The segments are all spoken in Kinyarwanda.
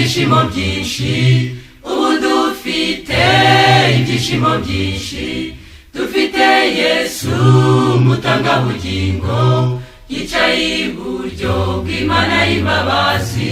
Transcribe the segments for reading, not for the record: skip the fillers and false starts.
ibyishimo byinshi, ubu dufite ibyishimo byinshi, dufite Yesu mutangabugingo, yicaye iburyo bw'Imana y'imbabazi.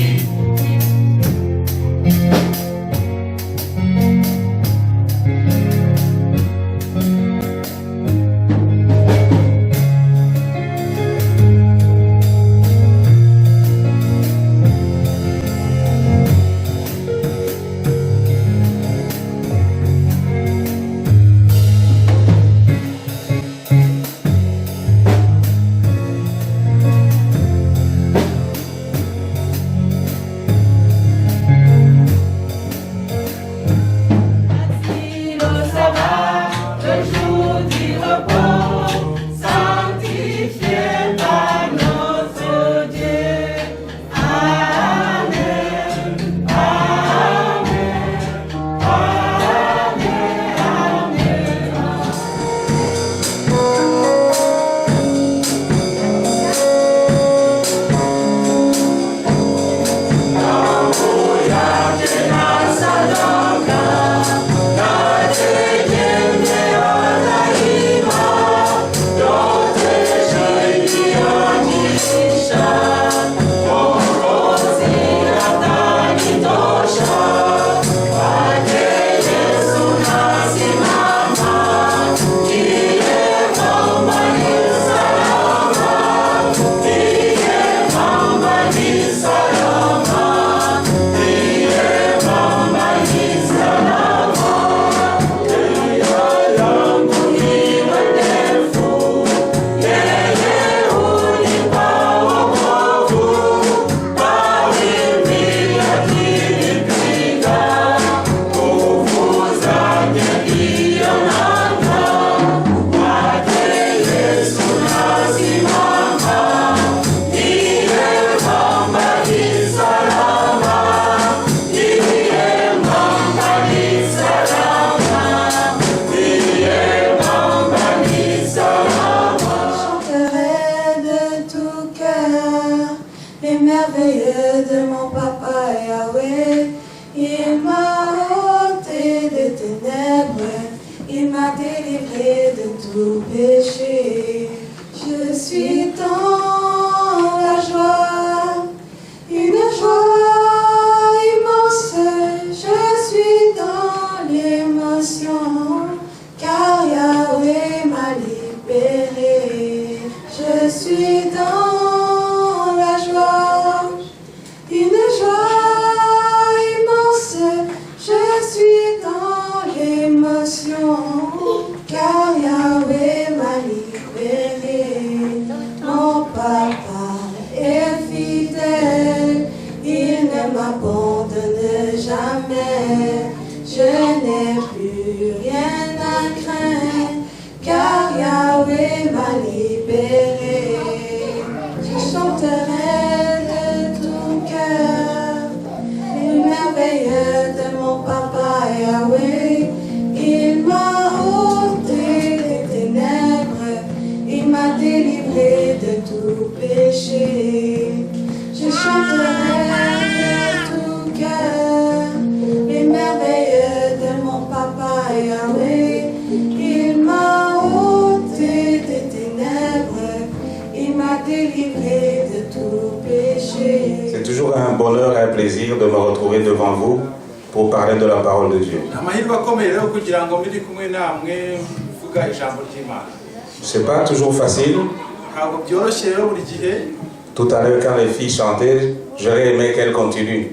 C'est toujours un bonheur et un plaisir de me retrouver devant vous pour parler de la parole de Dieu. C'est pas toujours facile. Tout à l'heure, quand les filles chantaient, j'aurais aimé qu'elles continuent.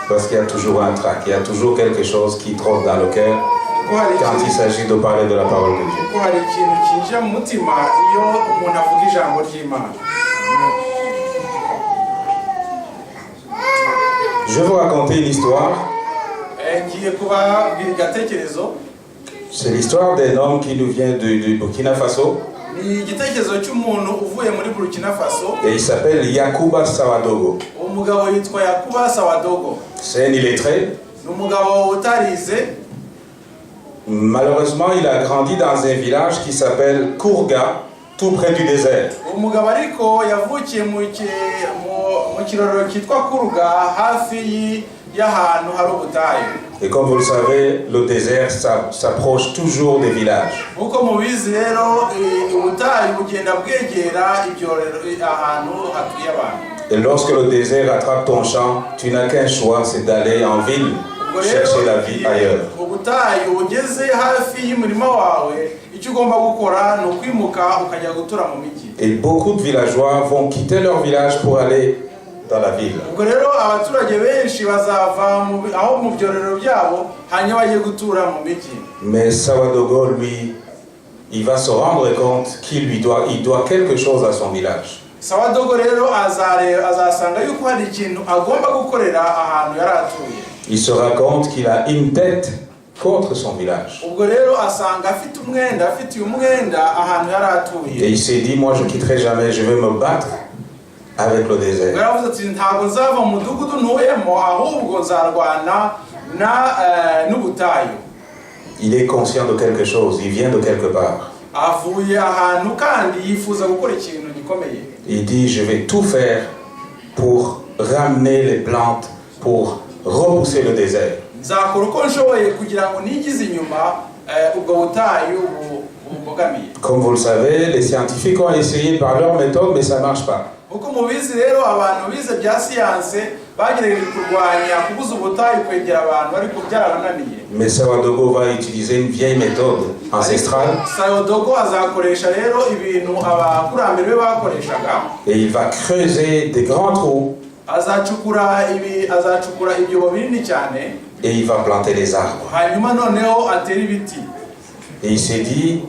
Parce qu'il y a toujours un trac, il y a toujours quelque chose qui trotte dans le cœur quand il s'agit de parler de la parole de Dieu. Je vais vous raconter une histoire. C'est l'histoire d'un homme qui nous vient du Burkina Faso. Et il s'appelle Yakuba Sawadogo. C'est un illettré. Malheureusement, il a grandi dans un village qui s'appelle Kourga, tout près du désert. umugabo ariko yavukiye mu kirorero kitwa Kuruga hafi y'ahantu hari ubutayu. Et comme vous le savez, le désert s'approche toujours des villages. uko mubizi rero ubutayu bugenda bwegera ibyorero ahantu hatuye abantu. Et lorsque le désert attrape ton champ, tu n'as qu'un choix, c'est d'aller en ville, chercher la vie ailleurs. ubutayu ugeze hafi y'umurima wawe icyo ugomba gukora ni ukwimuka ukajya gutura mu migi. Et beaucoup de villageois vont quitter leur village pour aller dans la ville. ubwo rero abaturage benshi bazava aho mu byorero byabo hanyuma bagiye gutura mu migi. Mais Sawadogo, lui, il va se rendre compte il doit quelque chose à son village. Sawadogo rero azasanga yuko hari ikintu agomba gukorera ahantu yari atuye. Il se rend compte qu'il a une dette contre son village. ubwo rero asanga afitiye umwenda ahantu yari atuye. Et il s'est dit, moi je quitterai jamais, je vais me battre avec le désert. yaravuze ati ntabwo nzava mu mudugudu ntuyemo ahubwo nzarwana n'ubutayu. Il est conscient de quelque chose, il vient de quelque part. avuye ahantu kandi yifuza gukora ikintu gikomeye. Il dit, je vais tout faire pour ramener les plantes, pour repousser le désert. nzakora uko nshoboye kugira ngo nigize inyuma ubwo butayu bubogamiye. Comme vous le savez, les scientifiques ont essayé par leur méthode, mais ça ne marche pas. uko mubizi rero abantu bize bya siyanse bagerageje kurwanya kubuza ubutayu kwegera abantu ariko byarabananiye. Mais Sawadogo va utiliser une vieille méthode ancestrale. Sawadogo azakoresha rero ibintu abakurambere be bakoreshaga. Et il va creuser des grands trous. azacukura ibyobo binini cyane. Et il va planter des arbres. hanyuma noneho atera ibiti. Et il s'est dit,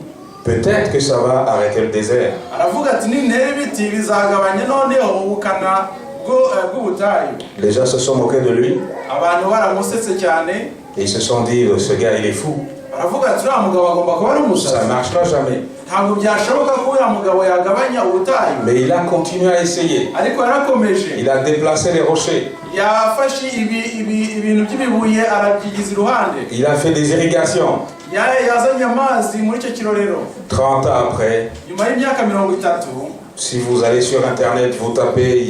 peut-être que ça va arrêter le désert. aravuga ati nintera ibiti bizagabanya noneho ubukana bw'ubutayu. Les gens se sont moqués de lui. abantu baramusetse cyane. Et ils se sont dit, ce gars il est fou. baravuga ati uriya mugabo agomba kuba ari Ça ne umusazi. marchera jamais. ntabwo byashoboka ko uriya mugabo yagabanya ubutayu. Mais il a continué à essayer. ariko yarakomeje. Il a déplacé les rochers. yafashe ibintu by'ibibuye arabyigiza iruhande. Il a fait des irrigations. yazanye amazi muri icyo kirorero. 30 ans après, nyuma y'imyaka 30, si vous allez sur internet, vous tapez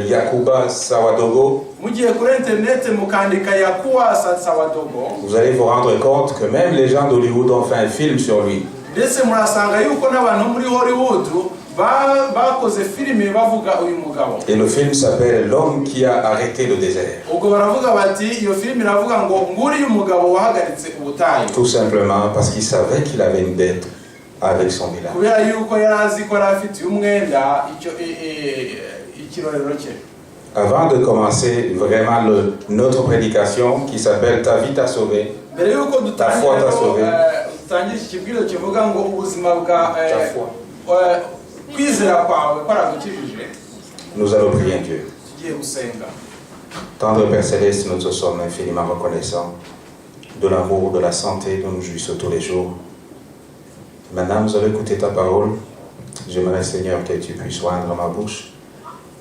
Yakuba Sawadogo, mugiye kuri internet mukandika Yakuba Sawadogo, vous allez vous rendre compte que même les gens d'Hollywood ont fait un film sur lui. ndetse murasanga yuko n'abantu muri Hollywood bakoze filime bavuga uyu mugabo. Et le film s'appelle L'homme qui a arrêté le désert. ubwo baravuga bati iyo filime iravuga ngo nguriya umugabo wahagaritse ubutayu. Tout simplement parce qu'il savait qu'il avait une dette avec son village. kubera yuko yari azi ko yari afitiye umwenda ikirorero cye. Avant de commencer vraiment notre prédication qui s'appelle Ta vie t'a sauvé, mbere yuko Ta foi t'a sauvé. dutangira iki kibwirizo kivuga ngo ubuzima bwa kwizera kwawe kwaragukijije, nous allons prier Dieu. tugiye gusenga. Tendre Père Céleste, nous te sommes infiniment reconnaissants de l'amour, de la santé dont nous jouissons tous les jours. Maintenant, nous allons écouter ta parole. J'aimerais, Seigneur, que tu puisses joindre ma bouche.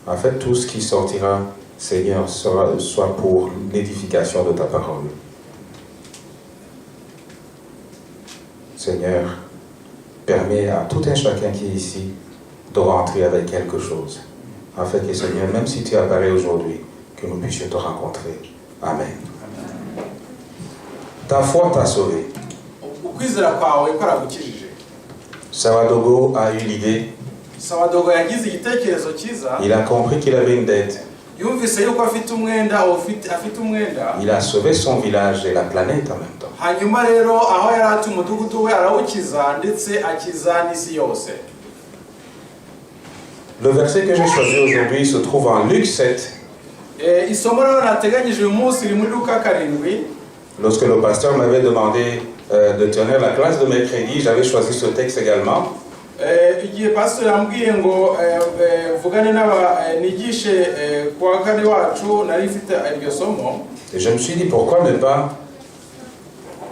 En fait, tout ce qui sortira, Seigneur, soit pour l'édification de ta parole. Seigneur, permets à tout un chacun qui est ici de rentrer avec quelque chose. En fait, que Seigneur, même si tu apparais aujourd'hui, que nous puissions te rencontrer. Amen. Ta foi t'a sauvé. ukwizera kwawe kwaragukijije. Sawadogo a eu l'idée. Sawadogo yagize igitekerezo cyiza. Il a compris qu'il avait une dette. yumvise yuko afite umwenda. Il a sauvé son village et la planète en même temps. hanyuma rero aho yari ati umudugudu we arawukiza ndetse akiza n'isi yose. Le verset que j'ai choisi aujourd'hui se trouve en Luc 7. isomo rero nateganyije uyu munsi riri muri Luka 7. Lorsque le pasteur m'avait demandé de tenir la classe de mercredi, j'avais choisi ce texte également. igihe pastor yambwiye ngo vugane nigishe kwa kane wacu nari mfite iryo somo. Et je me suis dit pourquoi ne pas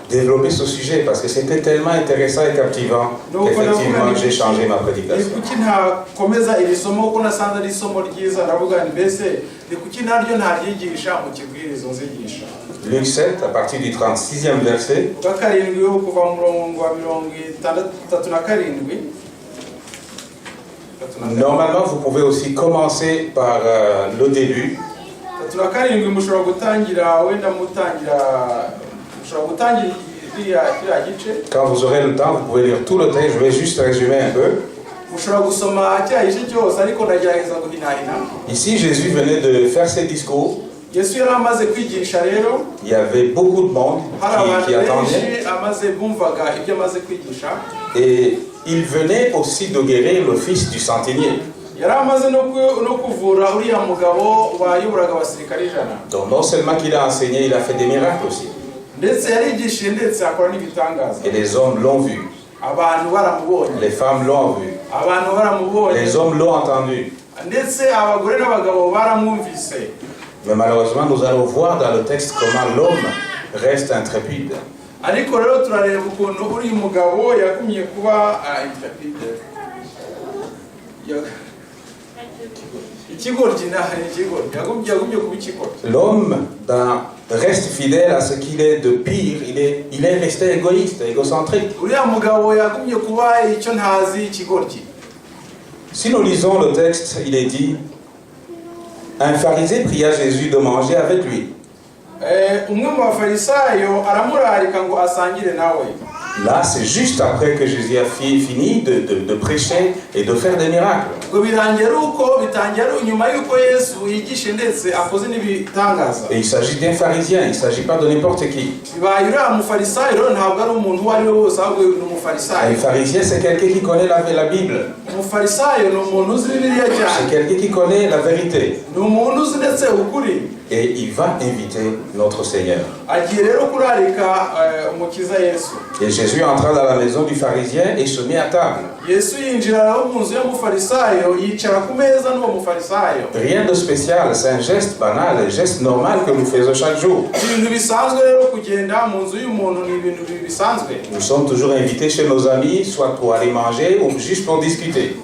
développer ce sujet parce que c'était tellement intéressant et captivant qu'effectivement j'ai changé ma prédication. kuki ntakomeza iri somo kuko nasanze ari isomo ryiza ndavuga nti mbese ni kuki naryo ntaryigisha mu kibwirizo nzigisha. Luc 7 à partir du 36e verset. Luka 7 kuva mu murongo wa 67. Normalement, vous pouvez aussi commencer par le début. Quand vous aurez le temps, vous pouvez lire tout le texte. Je vais juste résumer un peu. Ici, Jésus venait de faire ses discours. Il y avait beaucoup de monde qui attendait. Et il venait aussi de guérir le fils du centenier. Donc non seulement qu'il a enseigné, il a fait des miracles aussi. Et les hommes l'ont vu. Les femmes l'ont vu. Les hommes l'ont entendu. Mais malheureusement, nous allons voir dans le texte comment l'homme reste intrépide. L'homme reste fidèle à ce qu'il est de pire. Il est resté égoïste, égocentrique. Si nous lisons le texte, il est dit: un pharisée pria Jésus de manger avec lui. Là, c'est juste après que Jésus a fini de prêcher et de faire des miracles. Et il s'agit d'un pharisien, il ne s'agit pas de n'importe qui. Un pharisien, c'est quelqu'un qui connaît la Bible. C'est quelqu'un qui connaît la vérité. Et il va inviter notre Seigneur. Et Jésus entra dans la maison du pharisien et se mit à table. Rien de spécial, c'est un geste banal, un geste normal que nous faisons chaque jour. Nous sommes toujours invités chez nos amis, soit pour aller manger ou juste pour discuter.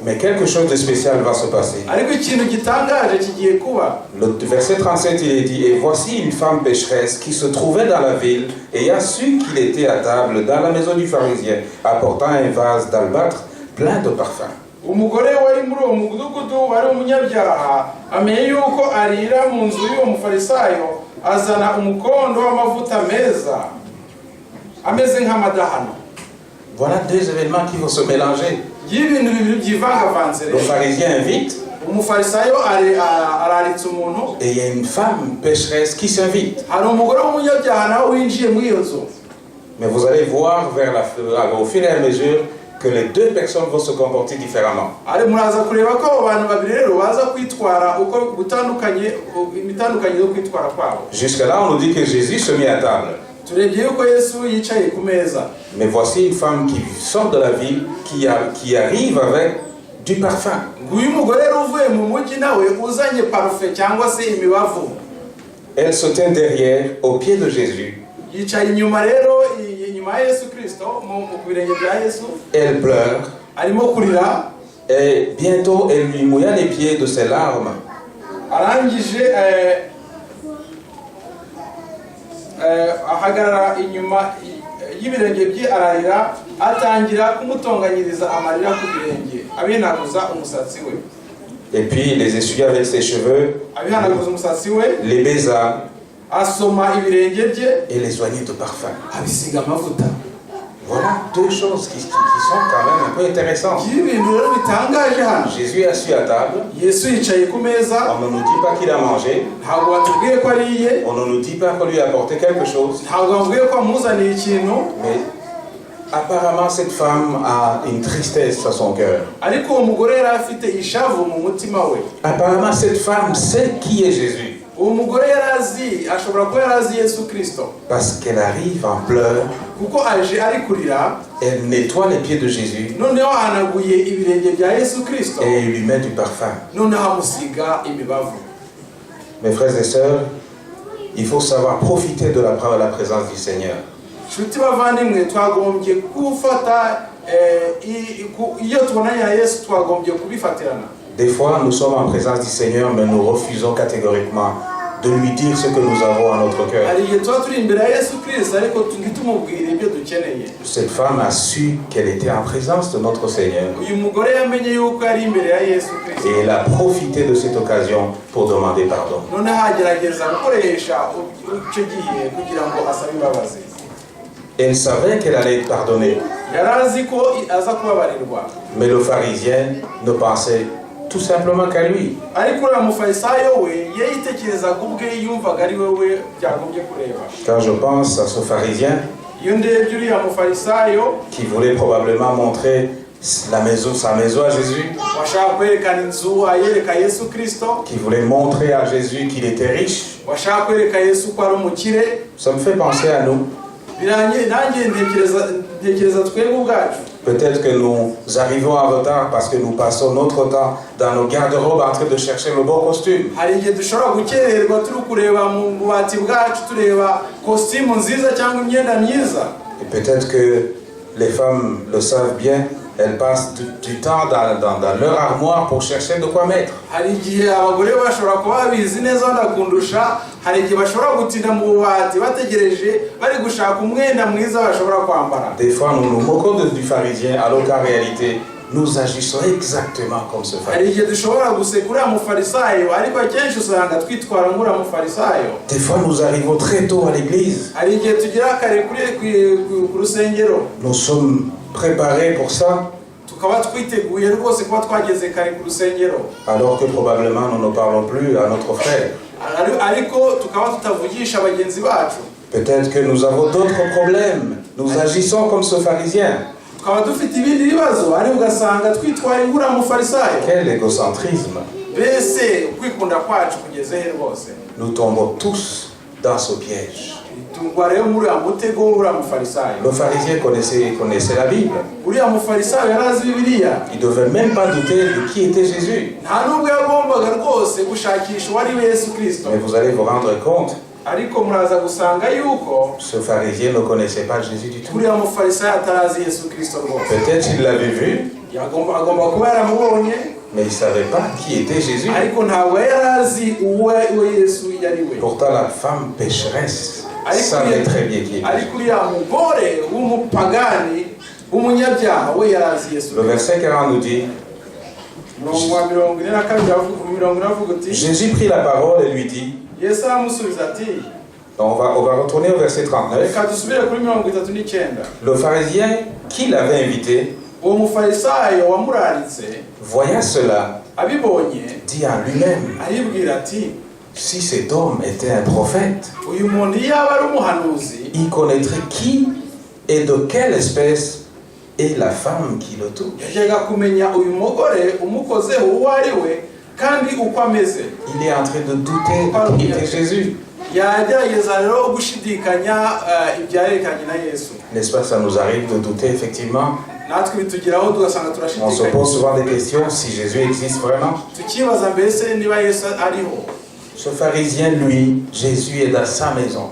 Mais quelque chose de spécial va se passer. Le verset 37, il est dit: et voici une femme pécheresse qui se trouvait dans la ville et a su qu'il était à table dans la maison du pharisien, apportant un vase d'albâtre plein de parfums. Voilà deux événements qui vont se mélanger. Le pharisien invite, et il y a une femme pécheresse qui s'invite. Mais vous allez voir au fur et à mesure que les deux personnes vont se comporter différemment. Jusque-là, on nous dit que Jésus se mit à table. Mais voici une femme qui sort de la ville, qui arrive avec du parfum. Elle se tient derrière, au pied de Jésus. Elle pleure. Et bientôt, elle lui mouilla les pieds de ses larmes. Et puis les essuya avec ses cheveux, les baisa et les soigna de parfum. Voilà deux choses qui sont quand même un peu intéressantes. Jésus est assis à table. On ne nous dit pas qu'il a mangé. On ne nous dit pas qu'on lui a apporté quelque chose. Mais apparemment, cette femme a une tristesse à son cœur. Apparemment, cette femme sait qui est Jésus. Parce qu'elle arrive en pleurs. Elle nettoie les pieds de Jésus. Et lui met du parfum. Mes frères et sœurs, il faut savoir profiter de la présence du Seigneur. Des fois, nous sommes en présence du Seigneur, mais nous refusons catégoriquement de lui dire ce que nous avons à notre cœur. ntitumubwire ibyo dukeneye. Cette femme a su qu'elle était en présence de notre Seigneur. Uyu mugore yamenye yuko ari imbere ya Yesu Kristo. Et elle a profité de cette occasion pour demander pardon. None hagerageza gukoresha icyo gihe kugira ngo asabe imbabazi. Elle savait qu'elle allait être pardonnée. Yarazi ko aza kubabarirwa. Mais le pharisien ne pensait tout simplement qu'à lui. Ariko uriya mufarisayo we yitekerezaga ubwe yumvaga ari wewe byagombye kureba. Quand je pense à ce pharisien Iyo ndebye uriya mufarisayo qui voulait probablement montrer sa maison à Jésus, washaka kwerekana inzu ayereka Yesu Kristo, qui voulait montrer à Jésus qu'il était riche, washaka kwereka Yesu ko ari umukire, ça me fait penser à nous. nanjye ntekereza twebwe ubwacu. Peut-être que nous arrivons en retard parce que nous passons notre temps dans nos garde-robes en train de chercher le bon costume. Hari igihe dushobora gukererwa turi kureba mu bubati bwacu tureba kositimu nziza cyangwa imyenda myiza. Et peut-être que les femmes le savent bien, elles passent du temps dans leur armoire pour chercher de quoi mettre. Hari igihe abagore bashobora kuba babizi neza ndakundusha, hari igihe bashobora gutinda mu bubati bategereje bari gushaka umwenda mwiza bashobora kwambara. Des fois nous nous moquons du pharisien alors qu'en réalité nous agissons exactement comme ce Hari pharisien. igihe dushobora guseka uriya mufarisayo ariko akenshi usanga twitwara nk'uriya mufarisayo. Des fois nous arrivons très tôt à l'église. Hari igihe tugera kare ku rusengero. Nous sommes préparés pour ça tukaba twiteguye rwose kuba twageze kare ku rusengero. alors que probablement nous ne parlons plus à notre frère. Ariko tukaba tutavugisha bagenzi bacu. Peut-être que nous avons d'autres problèmes. Nous agissons comme ce pharisien. Tukaba dufite ibindi bibazo ariko ugasanga twitwaye nk'uriya mufarisayo. Quel égocentrisme! Mbese ukwikunda kwacu kugeze he rwose? Nous tombons tous dans ce piège. Tugwa rero muri uriya mutego w'uriya mufarisayo. Le pharisien connaissait la Bible. Uriya mufarisayo yarazi Bibiliya. Il ne devait même pas douter de qui était Jésus. Nta nubwo yagombaga rwose gushakisha uwari we Yesu Kristo. Mais vous allez vous rendre compte, Ariko muraza gusanga yuko ce pharisien ne connaissait pas Jésus du tout. uriya mufarisayo atarazi Yesu Kristo rwose. Peut-être il l'avait vu, agomba kuba yaramubonye, mais il ne savait pas qui était Jésus. ariko ntabwo yarazi uwo Yesu yari we. Pourtant la femme pécheresse savait très bien qui était. Ariko uriya mugore w'umupagani w'umunyabyaha we yarazi Yesu. Le verset 40 nous dit, Jésus prit la parole et lui dit, Yesu aramusubiza ati, on va retourner au verset 39. reka dusubire kuri 39. Le pharisien qui l'avait invité, Uwo mufarisayo wamuraritse voyant cela, abibonye dit en lui-même, aribwira ati, si cet homme était un prophète, uyu muntu yaba ari umuhanuzi il connaîtrait qui et de quelle espèce est la femme qui le touche. yajyaga kumenya uyu mugore umukozeho uwo ari we kandi uko ameze. Il est en train de douter de qui était Jésus. Yagerageza rero gushidikanya ibyarekanye na Yesu. N'est-ce pas, ça nous arrive de douter effectivement. Natwe bitugeraho tugasanga On se turashidikanya. pose souvent des questions si Jésus existe vraiment. Tukibaza mbese niba Yesu ariho. Ce pharisien, lui, Jésus est dans sa maison.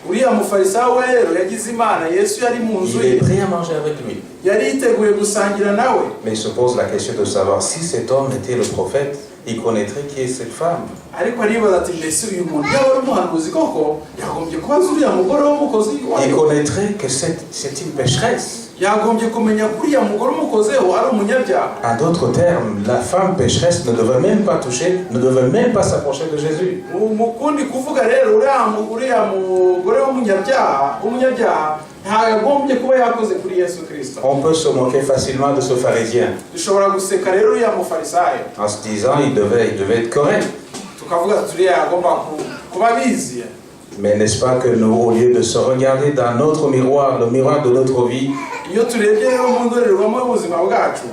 Uriya mufarisayo we rero yagize Imana, Yesu yari mu nzu Il est ye, prêt à manger avec lui. yari yiteguye gusangira nawe. Mais il se pose la question de savoir si cet homme était le prophète, il connaîtrait qui est cette femme. Ariko aribaza ati mbese uyu muntu yaba ari umuhanuzi koko yagombye kubaza uriya mugore w'umukozi Il wawe. connaîtrait que c'est une pécheresse. Yagombye kumenya kuri uriya mugore umukozeho ari umunyabyaha. En d'autres termes, la femme pécheresse ne devait même pas toucher, ne devait même pas s'approcher de Jésus. Mu kundi kuvuga rero uriya mugore w'umunyabyaha ntagombye kuba yakoze kuri Yesu Kristo. On peut se moquer facilement de ce pharisien Dushobora guseka rero uriya mufarisayo en se disant il devait être correct. tukavuga ati uriya yagomba kuba bizi. Mais n'est-ce pas que nous, au lieu de se regarder dans notre miroir, le miroir de notre vie, Iyo turebye rero mu ndorerwamo y'ubuzima bwacu,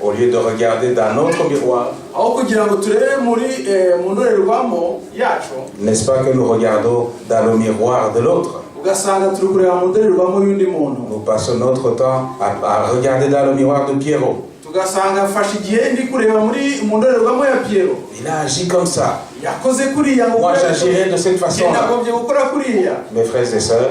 au lieu de regarder dans notre miroir, aho kugira ngo turebe mu ndorerwamo yacu, n'est-ce pas que nous regardons dans le miroir de l'autre? ugasanga turi kureba mu ndorerwamo y'undi muntu. Nous passons notre temps à regarder dans le miroir de Pierrot. Tugasanga mfashe igihe ndi kureba mu ndorerwamo ya Piero. Il a agi comme ça. Yakoze kuriya ngo Moi, j'agirais de cette façon-là. nagombye gukora kuriya. Mes frères et sœurs,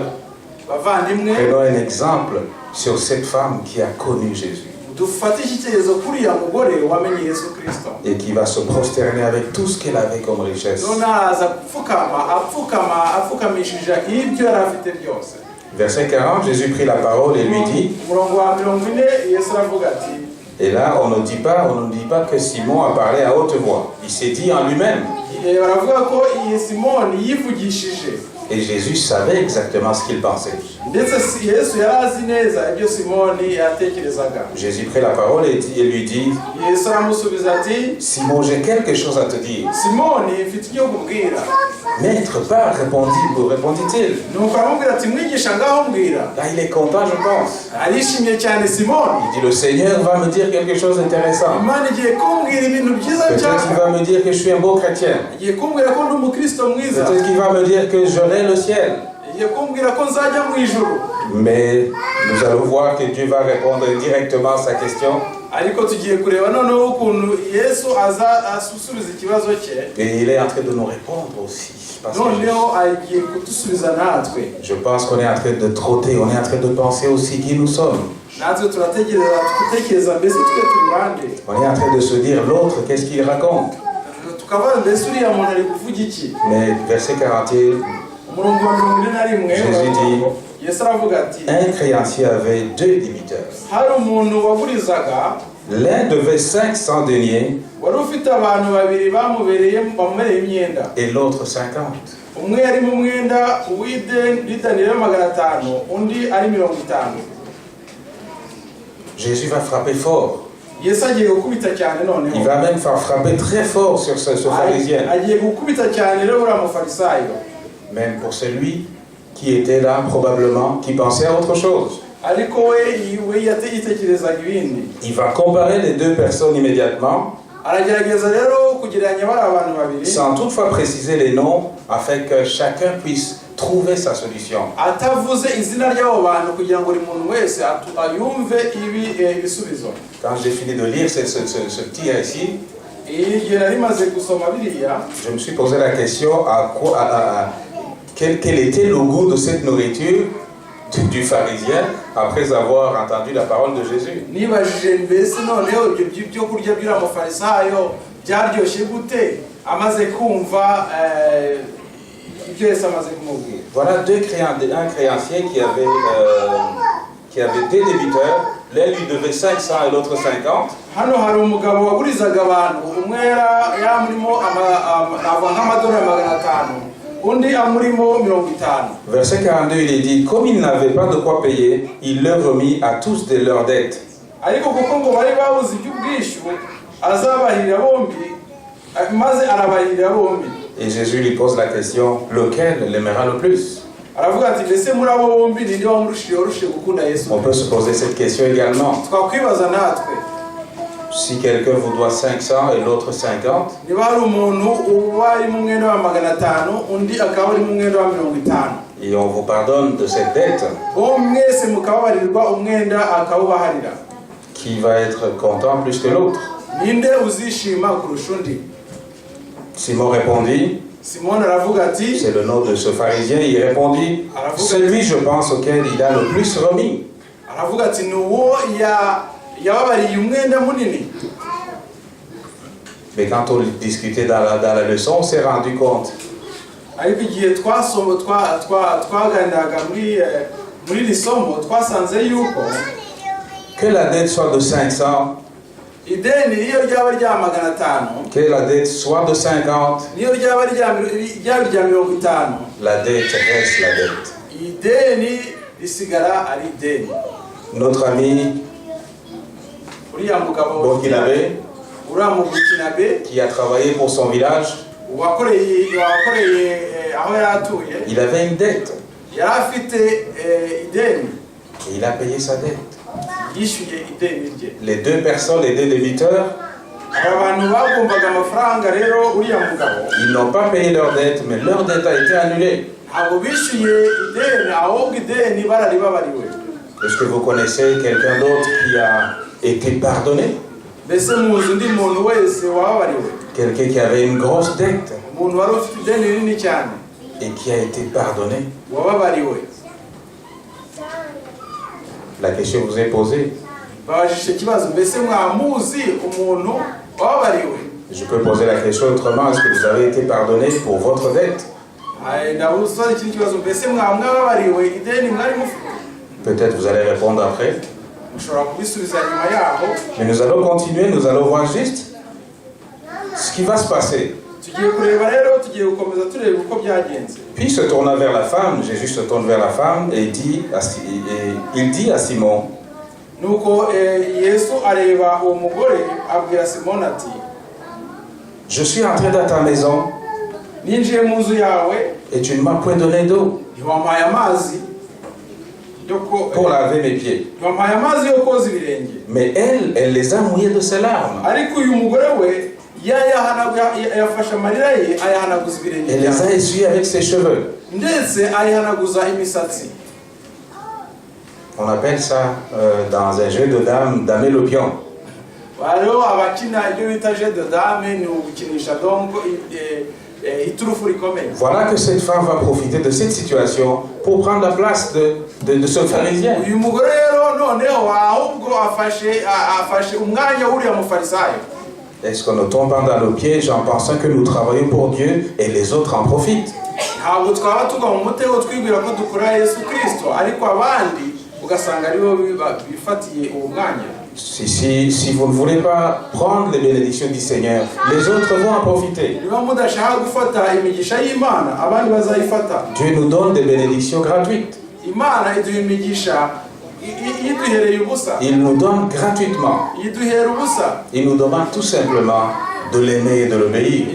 Bavandimwe, prenons un exemple sur cette femme qui a connu Jésus dufate icyitegererezo kuriya mugore wamenye Yesu Kristo. et qui va se prosterner avec tout ce qu'elle avait comme richesse. None araza apfukamishije ibyo yari afite byose. Verset 40, Jésus prit la parole et lui dit, et là on ne dit pas que Simon a parlé à haute voix. Il s'est dit en lui-même. Et Jésus savait exactement ce qu'il pensait. Jésus prit la parole et lui dit, Simon, j'ai quelque chose à te dire. Maître, parle, répondit-il. Là, il est content, je pense. Il dit, le Seigneur va me dire quelque chose d'intéressant. Peut-être qu'il va me dire que je suis un beau chrétien. Peut-être qu'il va me dire que j'aurai le ciel. Mais nous allons voir que Dieu va répondre directement à sa question. Et il est en train de nous répondre aussi. Je pense qu'on est en train de trotter, on est en train de penser aussi qui nous sommes. On est en train de se dire l'autre, qu'est-ce qu'il raconte? Mais verset 41, Jésus dit, un créancier avait 2 débiteurs. L'un devait 500 deniers et l'autre 50. Jésus va frapper fort. Il va même faire frapper très fort sur ce pharisien. Même pour celui qui était là probablement, qui pensait à autre chose. Il va comparer les 2 personnes immédiatement, sans toutefois préciser les noms, afin que chacun puisse trouver sa solution. Quand j'ai fini de lire ce petit récit, je me suis posé la question quel était le goût de cette nourriture du pharisien après avoir entendu la parole de Jésus. Voilà un créancier qui avait 2 débiteurs. L'un lui devait 500 et l'autre 50. Verset 42, il est dit, comme il n'avait pas de quoi payer, il leur remit à tous de leurs dettes. Et Jésus lui pose la question, lequel l'aimera le plus? On peut se poser cette question également. Si quelqu'un vous doit 500 et l'autre 50, et on vous pardonne de cette dette, qui va être content plus que l'autre? Simon répondit, c'est le nom de ce pharisien, il répondit, celui je pense auquel il a le plus remis. Mais quand on discutait dans la leçon, on s'est rendu compte que la dette soit de 500, que la dette soit de 50, la dette reste la dette. Notre ami Burkinabé, qui a travaillé pour son village, il avait une dette. Et il a payé sa dette. Les 2 personnes, les 2 débiteurs, ils n'ont pas payé leur dette, mais leur dette a été annulée. Est-ce que vous connaissez quelqu'un d'autre qui a été pardonné? Quelqu'un qui avait une grosse dette et qui a été pardonné? La question vous est posée. Je peux poser la question autrement. Est-ce que vous avez été pardonné pour votre dette? Peut-être vous allez répondre après. Mais nous allons continuer, nous allons voir juste ce qui va se passer. Puis se tournant vers la femme, Jésus se tourne vers la femme et il dit à Simon, je suis entré dans ta maison et tu ne m'as point donné d'eau pour laver mes pieds. Mais elle les a mouillés de ses larmes. Elle les a essuyés avec ses cheveux. On appelle ça dans un jeu de dames, damer le pion. Voilà que cette femme va profiter de cette situation pour prendre la place de ce pharisien. Est-ce qu'on ne tombe pas dans le piège en pensant que nous travaillons pour Dieu et les autres en profitent? Si vous ne voulez pas prendre les bénédictions du Seigneur, les autres vont en profiter. Dieu nous donne des bénédictions gratuites. Il nous donne gratuitement. Il nous demande tout simplement de l'aimer et de l'obéir.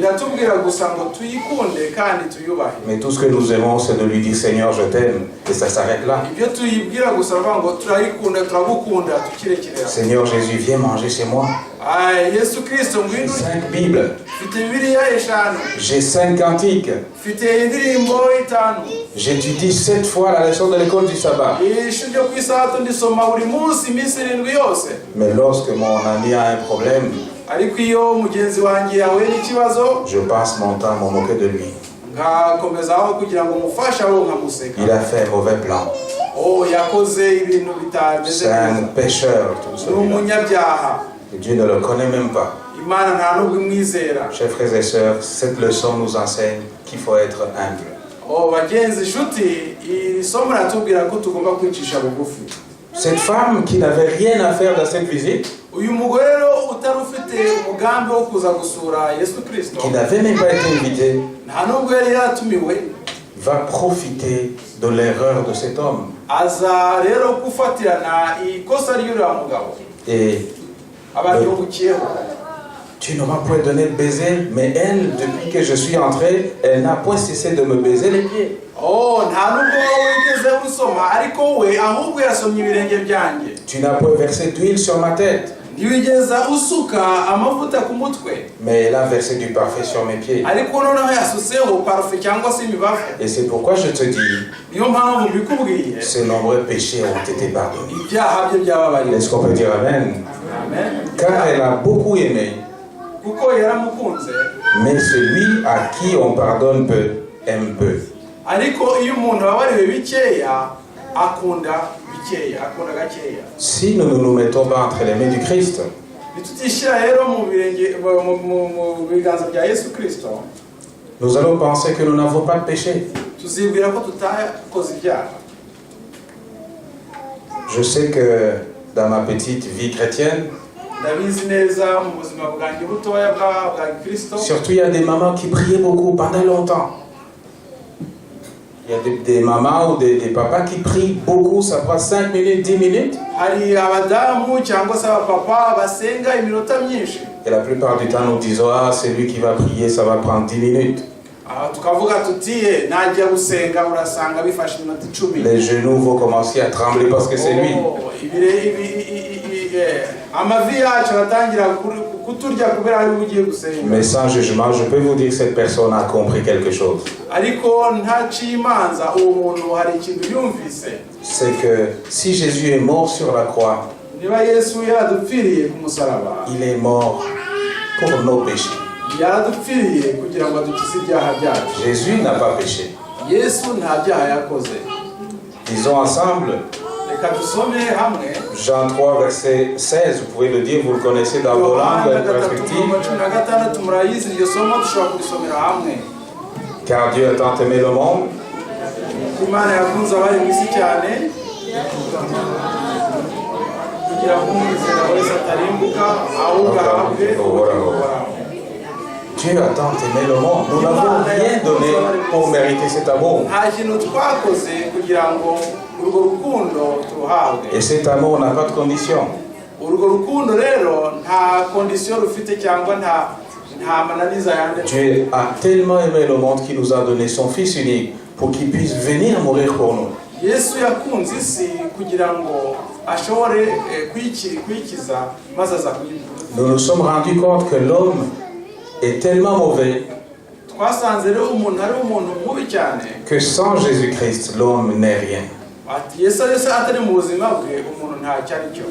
Mais tout ce que nous aimons, c'est de lui dire Seigneur, je t'aime, et ça s'arrête là. Seigneur Jésus, viens manger chez moi. J'ai 5 Bibles. J'ai 5 cantiques. J'étudie 7 fois la leçon de l'école du sabbat. Mais lorsque mon ami a un problème, je passe mon temps à me moquer de lui. Il a fait un mauvais plan. C'est un pécheur, tout celui-là. Dieu ne le connaît même pas. Chers frères et sœurs, cette leçon nous enseigne qu'il faut être humble. Cette femme qui n'avait rien à faire dans cette visite, qui n'avait même pas été invitée, va profiter de l'erreur de cet homme. Et tu ne m'as point donné de baiser, mais elle, depuis que je suis entré, elle n'a point cessé de me baiser les pieds. Tu n'as point versé d'huile sur ma tête, mais elle a versé du parfum sur mes pieds. Et c'est pourquoi je te dis, ces nombreux péchés ont été pardonnés. Est-ce qu'on peut dire Amen? Car elle a beaucoup aimé, mais celui à qui on pardonne peu, aime peu. Si nous ne nous mettons pas entre les mains du Christ, nous allons penser que nous n'avons pas de péché. Je sais que dans ma petite vie chrétienne, surtout il y a des mamans qui priaient beaucoup pendant longtemps. Il y a des mamans ou des papas qui prient beaucoup, ça prend 5 minutes, 10 minutes. Et la plupart du temps, nous disons, ah, c'est lui qui va prier, ça va prendre 10 minutes. Les genoux vont commencer à trembler parce que c'est lui. Mais sans jugement, je peux vous dire que cette personne a compris quelque chose. C'est que si Jésus est mort sur la croix, il est mort pour nos péchés. Jésus n'a pas péché. Disons ensemble Jean 3, verset 16, vous pouvez le dire, vous le connaissez dans vos langues respectives. Car Dieu a tant aimé le monde Imana yakunze abari mu isi cyane kugira ngo umwizera wese atarimbuka ahubwo ahabwe ubugingo buhoraho. Dieu a tant aimé le monde. Nous n'avons rien donné pour mériter cet amour. Nta kintu twakoze kugira ngo urwo rukundo turuhabwe. Et cet amour n'a pas de condition. Urwo rukundo rero nta condition rufite cyangwa nta mananiza yanditse. Dieu a tellement aimé le monde qu'il nous a donné son Fils unique pour qu'il puisse venir mourir pour nous. Yesu yakunze isi kugira ngo ashobore kwikiza maze aza kuyiduha. Nous nous sommes rendus compte que l'homme est tellement mauvais Twasanze rero umuntu ari umuntu mubi cyane que sans Jésus-Christ, l'homme n'est rien. ati Yesu atari mu buzima bwe umuntu nta cyari cyo.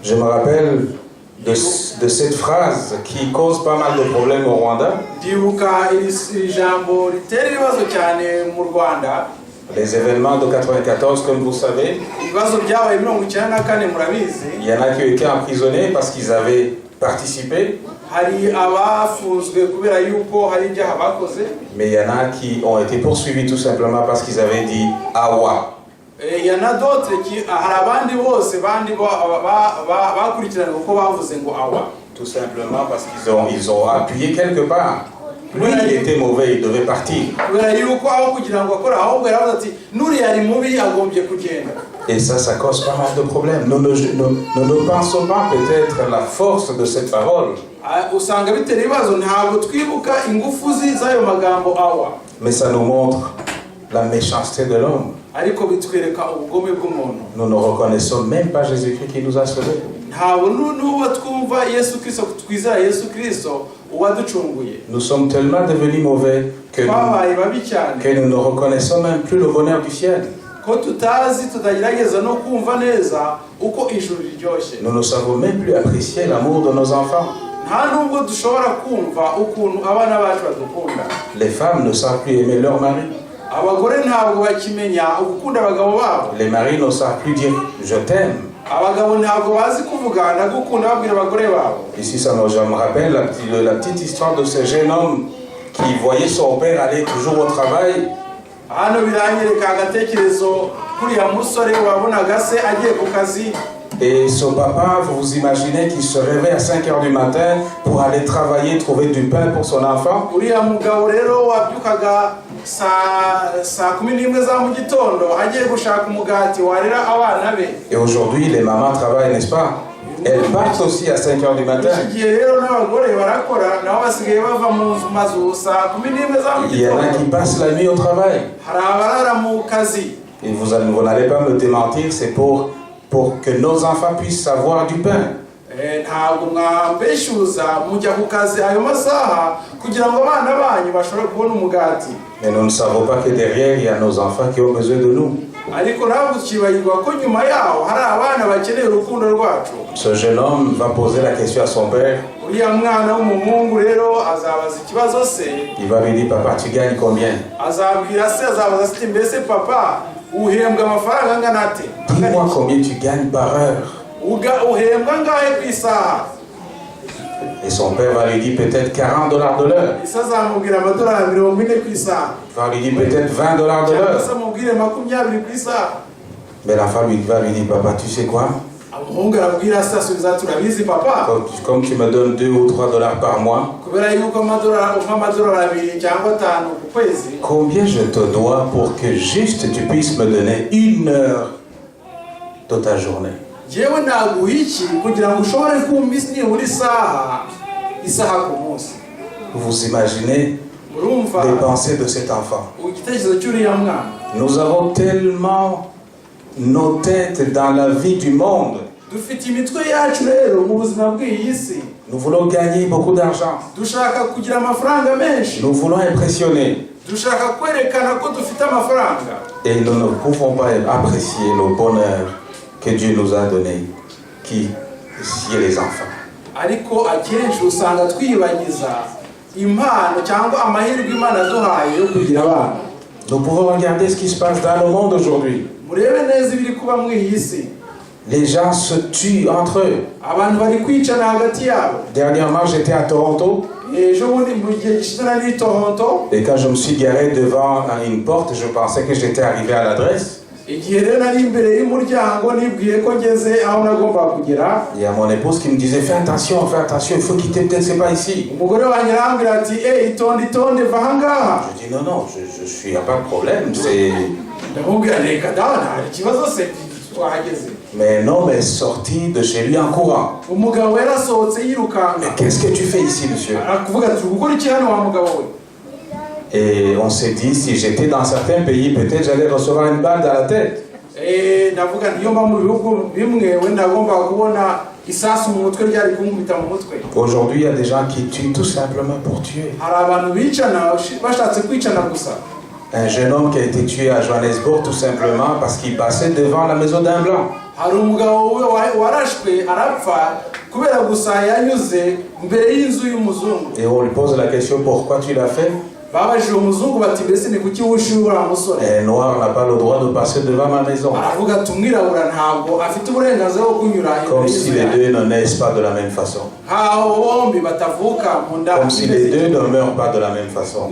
Je me rappelle de cette phrase qui cause pas mal de problèmes au Rwanda. Ndibuka iri jambo ritera ibibazo cyane mu Rwanda. Les événements de 94, comme vous savez, Ibibazo byabaye 1994 murabizi. il y en a qui ont été emprisonnés parce qu'ils avaient participé. Hari abafunzwe kubera yuko hari ibyaha bakoze. Mais il y en a qui ont été poursuivis tout simplement parce qu'ils avaient dit Awa. Il y en a d'autres qui hari abandi bose bandi bakurikirana uko bavuze ngo awa. Tout simplement parce qu'ils ont appuyé quelque part. Lui, il était mauvais, il devait partir. Et ça cause pas mal de problèmes. Nous ne pensons pas peut-être la force de cette parole. Mais ça nous montre la méchanceté de l'homme. Nous ne reconnaissons même pas Jésus-Christ qui nous a sauvés. Nous sommes tellement devenus mauvais que nous ne reconnaissons même plus le bonheur du ciel. Nous ne savons même plus apprécier l'amour de nos enfants. Les femmes ne savent plus aimer leur mari. Les maris ne savent plus dire « je t'aime ». Ici, ça me rappelle la petite histoire de ce jeune homme qui voyait son père aller toujours au travail. Et son papa, vous vous imaginez qu'il se réveille à 5 h du matin pour aller travailler, trouver du pain pour son enfant. Et aujourd'hui, les mamans travaillent, n'est-ce pas? Elles partent aussi à 5 h du matin. Il y en a qui passent la nuit au travail. Et vous n'allez pas me démentir, c'est pour que nos enfants puissent avoir du pain. Mais nous ne savons pas que derrière, il y a nos enfants qui ont besoin de nous. Ce jeune homme va poser la question à son père. Il va lui dire, papa, tu gagnes combien? Dis-moi combien tu gagnes par heure. Et son père va lui dire peut-être $40 de l'heure. Il va lui dire peut-être $20 de l'heure. Mais la femme va lui dire, papa, tu sais quoi? Comme tu me donnes $2 ou $3 par mois, combien je te dois pour que juste tu puisses me donner 1 heure de ta journée? Vous imaginez les pensées de cet enfant? Nous avons tellement nos têtes dans la vie du monde. Nous voulons gagner beaucoup d'argent. Nous voulons impressionner. Et nous ne pouvons pas apprécier le bonheur que Dieu nous a donné, qui est les enfants. Nous pouvons regarder ce qui se passe dans le monde aujourd'hui. Les gens se tuent entre eux. Dernièrement, j'étais à Toronto. Et quand je me suis garé devant une porte, je pensais que j'étais arrivé à l'adresse. Il y a mon épouse qui me disait fais attention, il faut quitter, peut-être c'est pas ici. Je dis non, je suis, il n'y a pas de problème, c'est... Mais l'homme est sorti de chez lui en courant. Mais qu'est-ce que tu fais ici, monsieur? Et on s'est dit, si j'étais dans certains pays, peut-être j'allais recevoir une balle dans la tête. Aujourd'hui, il y a des gens qui tuent tout simplement pour tuer. Un jeune homme qui a été tué à Johannesburg tout simplement parce qu'il passait devant la maison d'un blanc. Et on lui pose la question, pourquoi tu l'as fait? Un noir n'a pas le droit de passer devant ma maison. Comme si les deux ne naissent pas de la même façon. Comme si les deux ne meurent pas de la même façon.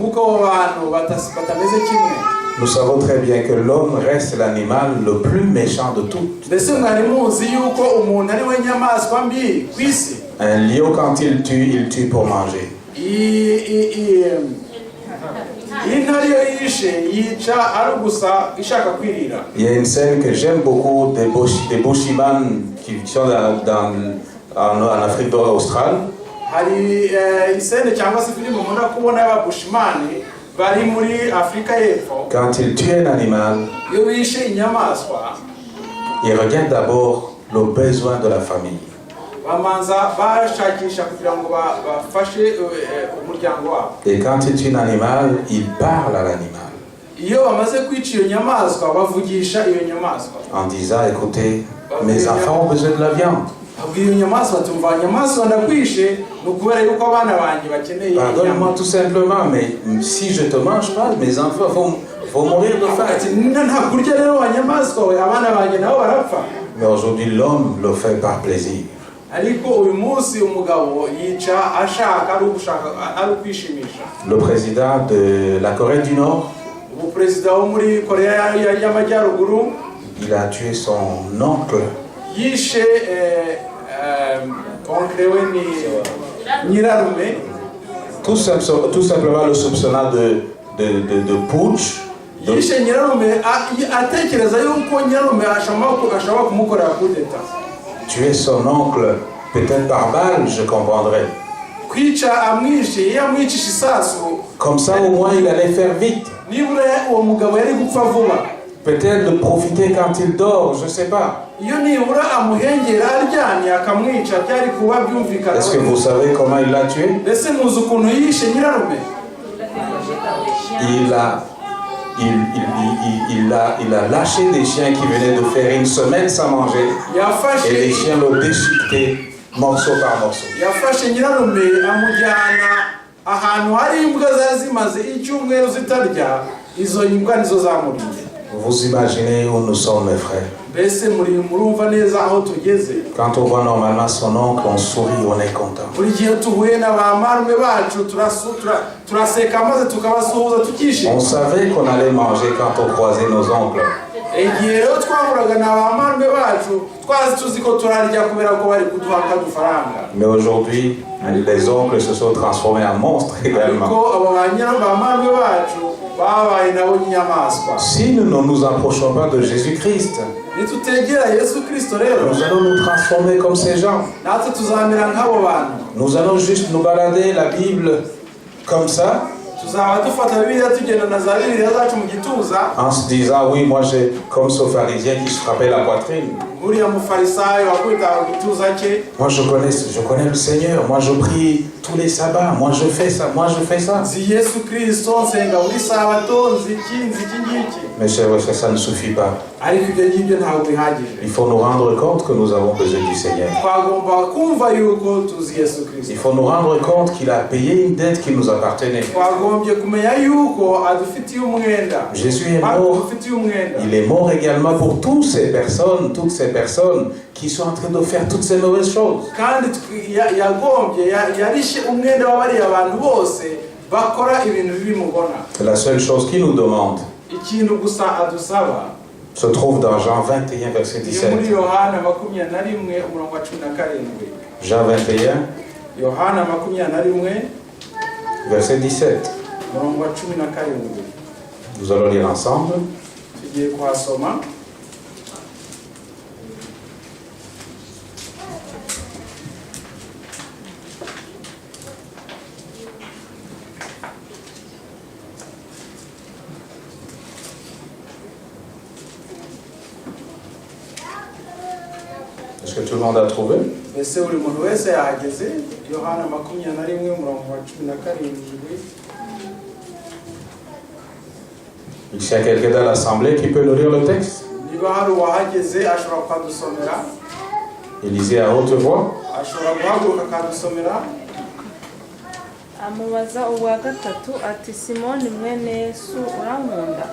Nous savons très bien que l'homme reste l'animal le plus méchant de tous. Un lion, quand il tue pour manger. Il y a une scène que j'aime beaucoup des Bushiman qui sont en Afrique australe. Quand il tue un animal, il regarde d'abord le besoin de la famille. Et quand il tue un animal, il parle à l'animal. En disant, écoutez, mes enfants ont besoin de la viande. Pardonne-moi tout simplement, mais si je te mange pas, mes enfants vont mourir de faim. Mais aujourd'hui, l'homme le fait par plaisir. Le président de la Corée du Nord, il a tué son oncle. Tout simplement le soupçonnant de putsch. Tuer son oncle, peut-être par balle, je comprendrais. Comme ça, au moins, il allait faire vite. Peut-être de profiter quand il dort, je ne sais pas. Est-ce que vous savez comment il l'a tué? Il a lâché des chiens qui venaient de faire une semaine sans manger. Et les chiens l'ont déchiqueté morceau par morceau. Vous imaginez où nous sommes, mes frères. Quand on voit normalement son oncle, on sourit, on est content. On savait qu'on allait manger quand on croisait nos oncles. Mais aujourd'hui, les oncles se sont transformés en monstres également. Si nous ne nous approchons pas de Jésus-Christ, nous allons nous transformer comme ces gens. Nous allons juste nous balader la Bible comme ça, en se disant, oui, moi j'ai comme ce pharisien qui se frappait la poitrine. Moi je connais le Seigneur, moi je prie tous les sabbats, moi je fais ça, moi je fais ça. Mais c'est vrai que ça ne suffit pas. Il faut nous rendre compte que nous avons besoin du Seigneur. Il faut nous rendre compte qu'il a payé une dette qui nous appartenait. Jésus est mort. Il est mort également pour toutes ces personnes, toutes ces ces personnes qui sont en train de faire toutes ces mauvaises choses. kandi yarishe umwenda w'abariya abantu bose bakora ibintu bibi mubona. La seule chose qu'il nous demande Ikintu gusa adusaba se trouve dans Jean 21, verset ni 17. muri Yohana 21 umurongo wa 17. Jean 21, Yohana 21 verset 17. umurongo wa 17. Nous allons lire ensemble. Tugiye kuhasoma. Est-ce que tout le monde a trouvé? Ese buri muntu wese yahageze? Yohana 21 umurongo wa 17. Ici, il y a quelqu'un dans l'assemblée qui peut nous lire le texte. Niba hari uwahageze ashobora kwadusomera, Il lisait à haute voix. ashobora guhaguruka akadusomera. Amubaza ubwa gatatu ati Simoni mwene Yesu urankunda?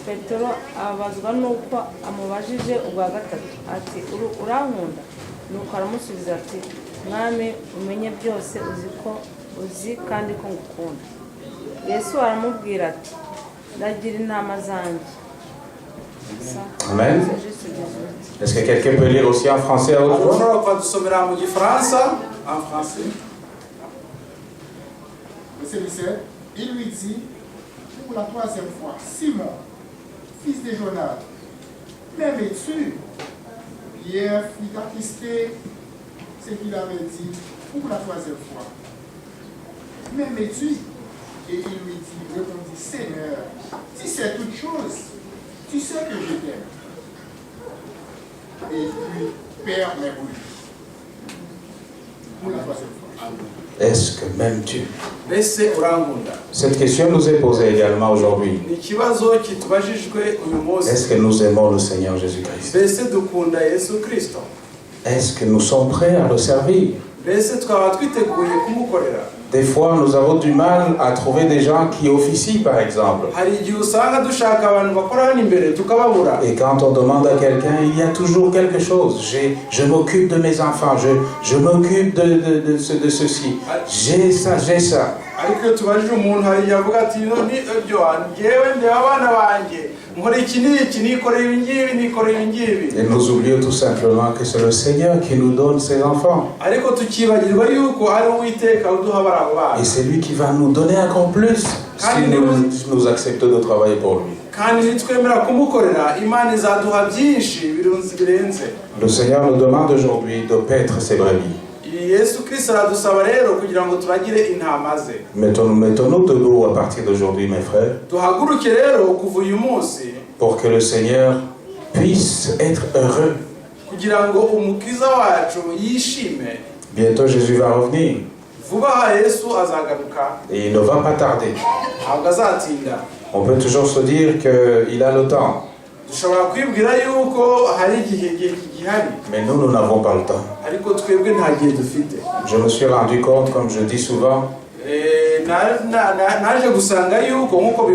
Petero abazwa nuko amubajije ubwa gatatu ati urankunda? Nuko aramusubiza ati Mwami umenye byose uzi kandi ko ngukunda. Yesu aramubwira ati ndagira intama zanjye. Amen. Est-ce que quelqu'un peut lire aussi en français à haute voix? Ashobora kwadusomera mu Gifaransa, en français. Verset 17, il lui dit pour la troisième fois, Simon, fils de Jonas, m'aimes-tu? Pierre fut attristé ce qu'il avait dit pour la troisième fois. M'aimes-tu? Et il lui dit, répondit, Seigneur, tu sais toutes choses, tu sais que je t'aime. Et puis, Père m'écoute. Pour la troisième fois. Est-ce que m'aimes-tu? Mbese urankunda? Cette question nous est posée également aujourd'hui. Ni ikibazo kitubajijwe uyu munsi. Est-ce que nous aimons le Seigneur Jésus-Christ? Mbese dukunda Yesu Kristo? Est-ce que nous sommes prêts à le servir? Mbese twaba twiteguye kumukorera? Des fois, nous avons du mal à trouver des gens qui officient, par exemple. Hari igihe usanga dushaka abantu bakora hano imbere tukababura. Et quand on demande à quelqu'un, il y a toujours quelque chose. Je m'occupe de mes enfants, je m'occupe de ceci. J'ai ça, j'ai ça. Ariko iyo tubajije umuntu hari yavuga ati no ni ibyo ngewe ndeba abana banjye nkora iki n'iki nikoreye ibi ngibi nikoreye ibi ngibi. Et nous oublions tout simplement que c'est le Seigneur qui nous donne ses enfants. Ariko tukibagirwa yuko ari Uwiteka uduha abo bana. Et c'est lui qui va nous donner encore plus si nous acceptons de travailler pour lui. Kandi nitwemera kumukorera Imana izaduha byinshi birenze. Le Seigneur nous demande aujourd'hui de paître ses brebis. Yesu Kristo aradusaba rero kugira ngo turagire intama ze. Mettons-nous debout à partir d'aujourd'hui, mes frères, Duhaguruke rero kuva uyu munsi pour que le Seigneur puisse être heureux. kugira ngo umukiza wacu yishime. Bientôt Jésus va revenir Vuba aha Yesu azagaruka. et il ne va pas tarder. Ntabwo azatinda. On peut toujours se dire qu'il a le temps, Dushobora kwibwira yuko hari igihe gihari, mais nous n'avons pas le temps. ariko twebwe nta gihe dufite. Je me suis rendu compte, comme je dis souvent, Naje gusanga yuko nk'uko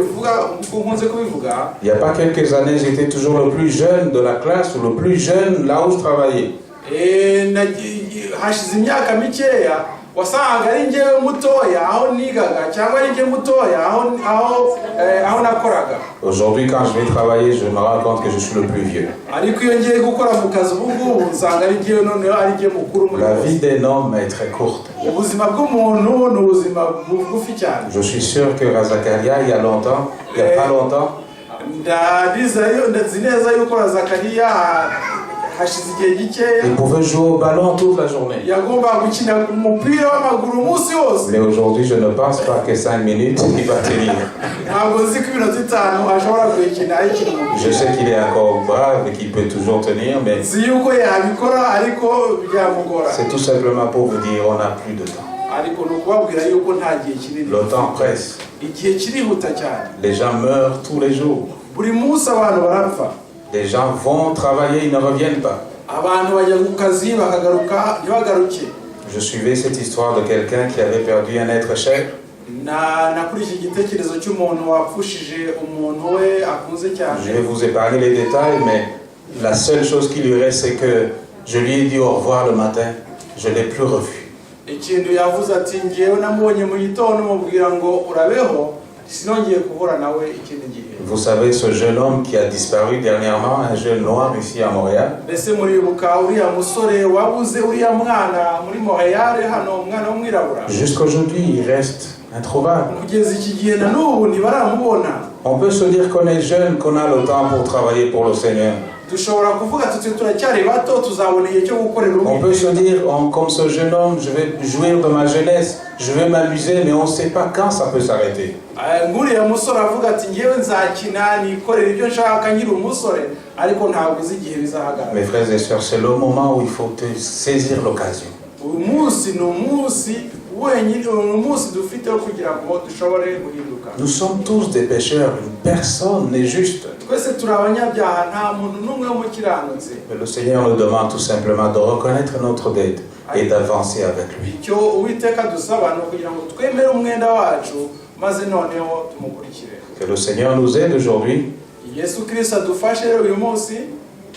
nkunze kubivuga, il n'y a pas quelques années, j'étais toujours le plus jeune de la classe ou le plus jeune là où je travaillais. hashize imyaka mikeya wasangaga ari njyewe mutoya aho nigaga cyangwa ari njyewe mutoya aho nakoraga. Aujourd'hui, quand je vais travailler, je me rends compte que je suis le plus vieux. Ariko iyo ngiye gukora mu kazi ubu ngubu nsanga ari njyewe noneho ari njyewe mukuru muri La bose. vie d'un homme est très courte. Ubuzima bw'umuntu ni ubuzima bugufi cyane. Je suis sûr que Zakaria, il y a pas longtemps, ndazi neza yuko Zakariya hashize igihe gikeya il pouvait jouer au ballon toute la journée. yagombaga gukina umupira w'amaguru umunsi wose. Mais aujourd'hui, je ne pense pas que 5 minutes, il va tenir. Ntabwo nzi ko iminota 5 ashobora kuyikina ayikina umupira. Je sais qu'il est encore brave et qu'il peut toujours tenir, mais Nzi yuko yabikora ariko byamugora. c'est tout simplement pour vous dire, on n'a plus de temps. Ariko ni ukubabwira yuko nta gihe kinini. Le temps presse. Igihe kirihuta cyane. Les gens meurent tous les jours. Buri munsi abantu barapfa. Les gens vont travailler, ils ne reviennent pas. Abantu bajya ku kazi bakagaruka ntibagaruke. Je suivais cette histoire de quelqu'un qui avait perdu un être cher. Nakuri iki gitekerezo cy'umuntu wapfushije umuntu we akunze cyane. Je vais vous épargner les détails, mais La seule chose qui lui reste, c'est que je lui ai dit au revoir le matin, je ne l'ai plus revu. ikintu yavuze ati ngewe namubonye mu gitondo mubwira ngo urabeho sinongeye guhura nawe ikindi gihe. Vous savez, ce jeune homme qui a disparu dernièrement, un jeune noir ici à Montréal, mbese muribuka uriya musore wabuze uriya mwana muri Montreal hano umwana w'umwirabura jusqu'aujourd'hui, il reste introuvable. kugeza iki gihe na n'ubu ntibaramubona. On peut se dire qu'on est jeune, qu'on a le temps pour travailler pour le Seigneur. dushobora kuvuga tuti turacyari bato tuzabona igihe cyo gukorera On peut se dire, comme ce jeune homme, je vais jouir de ma jeunesse, je vais m'amuser, mais on ne sait pas quand ça peut s'arrêter. nguriya musore avuga ati ngewe nzakina nikorera ibyo nshaka nkiri umusore ariko ntabwo uzi igihe bizahagarara. Mes frères et sœurs, c'est le moment où il faut saisir l'occasion. uyu munsi ni umunsi wenyine, ni umunsi dufite wo kugira ngo dushobore guhinduka. Nous sommes tous des pécheurs, personne n'est juste. twese turi abanyabyaha, nta muntu n'umwe w'umukiranutsi. Mais le Seigneur nous demande tout simplement de reconnaître notre dette et d'avancer avec lui. icyo uwiteka dusaba ni ukugira ngo twemere umwenda wacu maze noneho tumukurikire. Que le Seigneur nous aide aujourd'hui yesu kirisito adufashe rero uyu munsi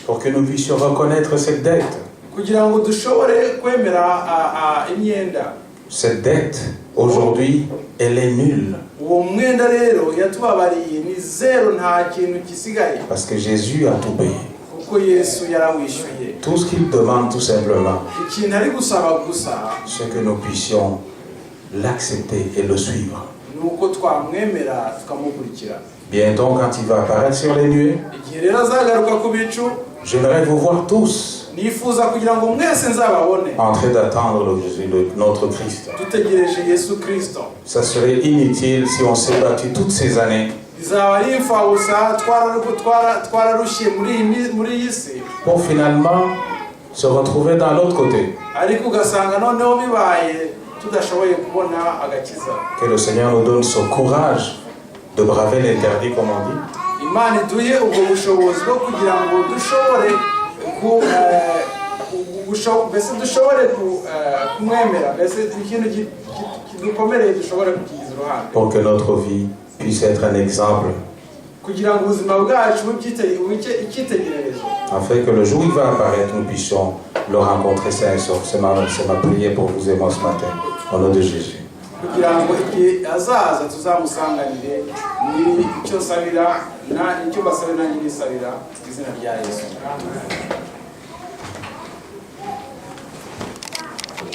pour que nous puissions reconnaître cette dette. kugira ngo dushobore kwemera imyenda. Cette dette, aujourd'hui, elle est nulle. uwo mwenda rero yatubabariye ni zero, nta kintu gisigaye. Parce que Jésus a tout payé. kuko yesu yarawishyuye. Tout ce qu'il demande tout simplement, ikintu ari gusaba gusa c'est que nous puissions l'accepter et le suivre. ni uko twamwemera tukamukurikira. Bientôt, quand il va apparaître sur les nuées, igihe rero azagaruka ku bicu, j'aimerais vous voir tous nifuza kugira ngo mwese nzababone en train d'attendre notre Christ. dutegereje yesu kirisito. Ça serait inutile si on s'est battu toutes ces années bizaba ari imfabusa twararushye muri iyi si, pour finalement se retrouver dans l'autre côté. ariko ugasanga noneho bibaye tudashoboye kubona agakiza. Que le Seigneur nous donne ce courage de braver l'interdit, comme on dit, imana iduhe ubwo bushobozi bwo kugira ngo dushobore mbese dushobore kumwemera, mbese ikintu kidukomereye dushobore kukigiza uruhande, pour que notre vie puisse être un exemple, kugira ngo ubuzima bwacu bube icyitegererezo, afin que le jour où il va apparaître, nous puissions le rencontrer sain et sauf. C'est ma prière pour vous et moi ce matin, au nom de Jésus. kugira ngo igihe azaza tuzamusanganire. ni icyo nsabira, icyo basabira nanjye nisabira, mu izina rya yesu.